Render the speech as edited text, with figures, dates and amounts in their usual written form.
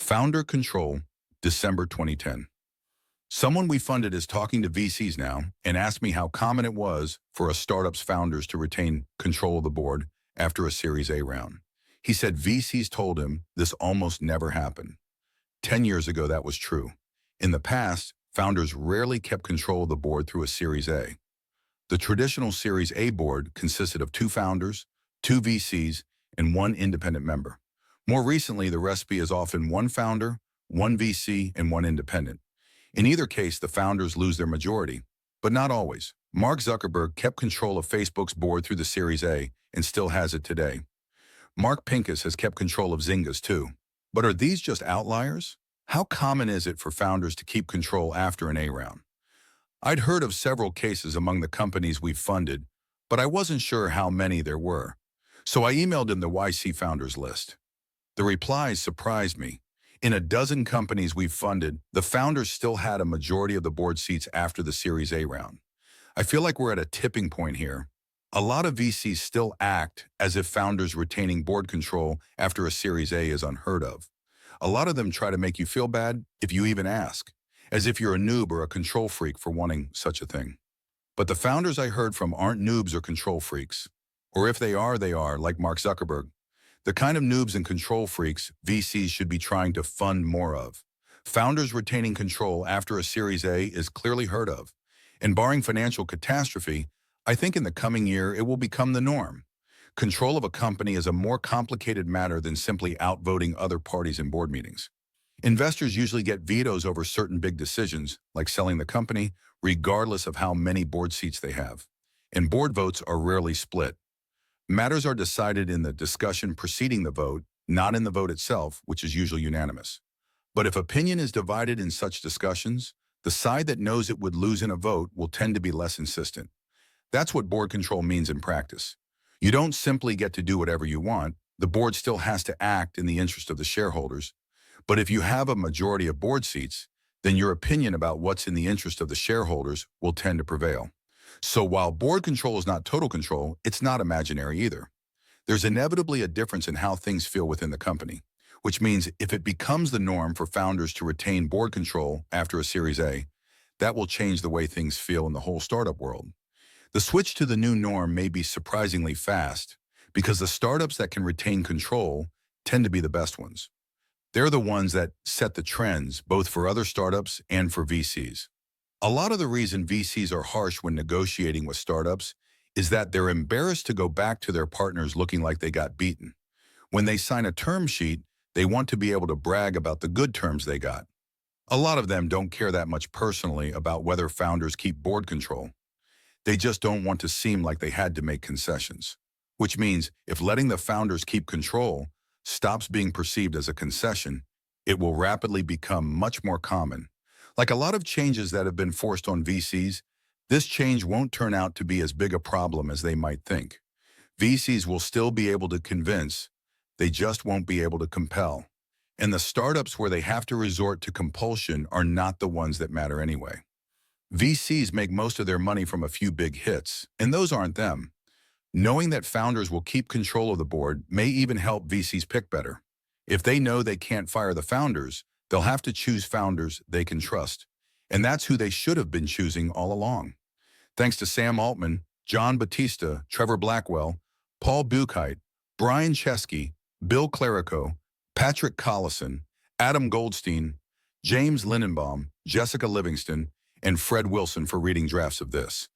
Founder Control, December 2010. Someone we funded is talking to VCs now and asked me how common it was for a startup's founders to retain control of the board after a Series A round. He said VCs told him this almost never happened. 10 years ago, that was true. In the past, founders rarely kept control of the board through a Series A. The traditional Series A board consisted of two founders, two VCs, and one independent member. More recently, the recipe is often one founder, one VC, and one independent. In either case, the founders lose their majority, but not always. Mark Zuckerberg kept control of Facebook's board through the Series A and still has it today. Mark Pincus has kept control of Zynga's too. But are these just outliers? How common is it for founders to keep control after an A round? I'd heard of several cases among the companies we've funded, but I wasn't sure how many there were. So I emailed him the YC founders list. The replies surprised me. In a dozen companies we've funded, the founders still had a majority of the board seats after the Series A round. I feel like we're at a tipping point here. A lot of VCs still act as if founders retaining board control after a Series A is unheard of. A lot of them try to make you feel bad if you even ask, as if you're a noob or a control freak for wanting such a thing. But the founders I heard from aren't noobs or control freaks. Or if they are, like Mark Zuckerberg. The kind of noobs and control freaks VCs should be trying to fund more of. Founders retaining control after a Series A is clearly heard of. And barring financial catastrophe, I think in the coming year it will become the norm. Control of a company is a more complicated matter than simply outvoting other parties in board meetings. Investors usually get vetoes over certain big decisions, like selling the company, regardless of how many board seats they have. And board votes are rarely split. Matters are decided in the discussion preceding the vote, not in the vote itself, which is usually unanimous. But if opinion is divided in such discussions, the side that knows it would lose in a vote will tend to be less insistent. That's what board control means in practice. You don't simply get to do whatever you want. The board still has to act in the interest of the shareholders. But if you have a majority of board seats, then your opinion about what's in the interest of the shareholders will tend to prevail. So while board control is not total control, it's not imaginary either. There's inevitably a difference in how things feel within the company, which means if it becomes the norm for founders to retain board control after a Series A, that will change the way things feel in the whole startup world. The switch to the new norm may be surprisingly fast because the startups that can retain control tend to be the best ones. They're the ones that set the trends, both for other startups and for VCs. A lot of the reason VCs are harsh when negotiating with startups is that they're embarrassed to go back to their partners looking like they got beaten. When they sign a term sheet, they want to be able to brag about the good terms they got. A lot of them don't care that much personally about whether founders keep board control. They just don't want to seem like they had to make concessions. Which means if letting the founders keep control stops being perceived as a concession, it will rapidly become much more common. Like a lot of changes that have been forced on VCs, this change won't turn out to be as big a problem as they might think. VCs will still be able to convince, they just won't be able to compel. And the startups where they have to resort to compulsion are not the ones that matter anyway. VCs make most of their money from a few big hits, and those aren't them. Knowing that founders will keep control of the board may even help VCs pick better. If they know they can't fire the founders, they'll have to choose founders they can trust. And that's who they should have been choosing all along. Thanks to Sam Altman, John Batista, Trevor Blackwell, Paul Buchheit, Brian Chesky, Bill Clerico, Patrick Collison, Adam Goldstein, James Lindenbaum, Jessica Livingston, and Fred Wilson for reading drafts of this.